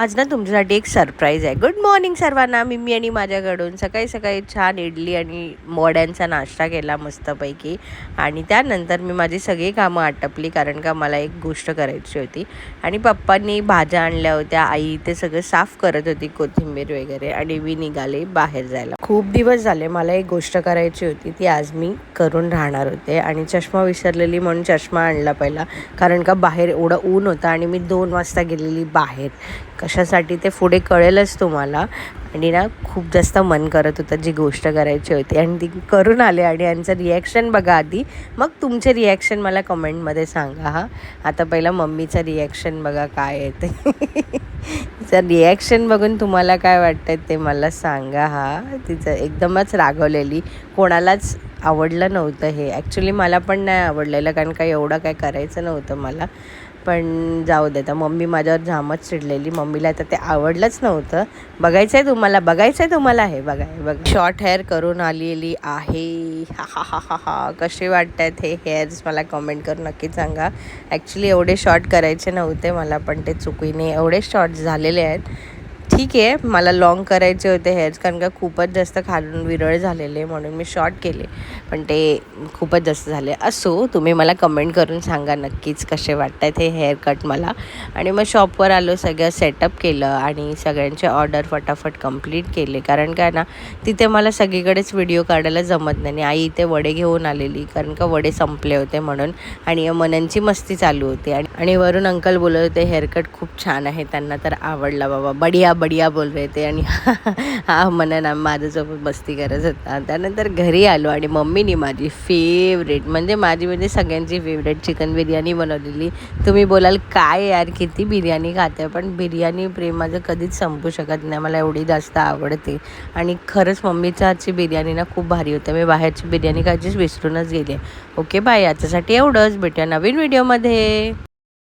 आज ना तुमच्यासाठी एक सरप्राईज आहे. गुड मॉर्निंग सर्वांना. मी आणि माझ्याकडून सकाळी सकाळी छान इडली आणि वड्यांचा नाश्ता केला मस्तपैकी. आणि त्यानंतर मी माझी सगळी कामं आटपली, कारण का मला एक गोष्ट करायची होती. आणि पप्पांनी भाज्या आणल्या होत्या, आई ते सगळं साफ करत होती, कोथिंबीर वगैरे. आणि मी निघाले बाहेर जायला. खूप दिवस झाले मला एक गोष्ट करायची होती, ती आज मी करून राहणार होते. आणि चष्मा विसरलेली म्हणून चष्मा आणला पहिला, कारण का बाहेर एवढं ऊन होतं आणि मी 2 वाजता गेलेली बाहेर. कशासाठी ते पुढे कळेलच तुम्हाला. आणि ना खूप जास्त मन करत होतं जी गोष्ट करायची होती, आणि ती करून आले. आणि यांचं रिॲक्शन बघा आधी, मग तुमचे रिॲक्शन मला कमेंटमध्ये सांगा. आता पहिला मम्मीचं रिॲक्शन बघा काय आहे ते. तिचं रिॲक्शन बघून तुम्हाला काय वाटतं ते मला सांगा. तिचं एकदमच रागवलेली, कोणालाच आवडलं नव्हतं हे. ॲक्च्युली मला पण नाही आवडलेलं, कारण का एवढं काय करायचं नव्हतं मला. पण जाऊ दे, तर मम्मी माझ्यावर जामच चिडलेली. मम्मीला तर ते आवडलंच नव्हतं. बघायचं आहे तुम्हाला हे बघा शॉर्ट हेअर करून आलेली आहे. हा हा हा हा हा. कसे वाटत आहेत हे हेअर्स मला कमेंट करून नक्की सांगा. ॲक्च्युली एवढे शॉर्ट करायचे नव्हते मला, पण ते चुकीने एवढे शॉर्ट झालेले आहेत. ठीक आहे, मला लाँग करायचे होते हेअर्स, कारण का खूपच जास्त खालून विरळ झालेले, म्हणून मी शॉर्ट केले. पण ते खूपच जास्त झाले. असो, तुम्ही मला कमेंट करून सांगा नक्कीच कसे वाटत आहेत हे हेअर कट मला. आणि मग शॉपवर आलो, सगळं सेटअप केलं आणि सगळ्यांचे ऑर्डर फटाफट कंप्लीट केले. कारण काय ना, तिथे मला सगळीकडेच व्हिडिओ काढायला जमत नाही. आणि आई इथे वडे घेऊन आलेली, कारण का वडे संपले होते म्हणून. आणि मननची मस्ती चालू होती. आणि वरून अंकल बोलत होते हेअरकट खूप छान आहे, त्यांना तर आवडला बाबा, बढिया बढिया बोल रहे ते. आणि हा मनन माझ्यासोबत मस्ती करत होता. त्यानंतर घरी आलो आणि मम्मीने माझी फेवरेट म्हणजे सगळ्यांची फेवरेट चिकन बिर्याणी बनवलेली. तुम्ही बोलाल काय यार किती बिर्याणी खाते, पण बिर्याणी प्रेमाचं कधीच संपू शकत नाही, मला एवढी जास्त आवडते. आणि खरंच मम्मीच्या हातची बिर्याणी ना खूप भारी होते. मी बाहेरची बिर्याणी खायचीच विसरूनच गेले. ओके बाय, याच्यासाठी एवढंच. भेटूया नवीन व्हिडिओमध्ये.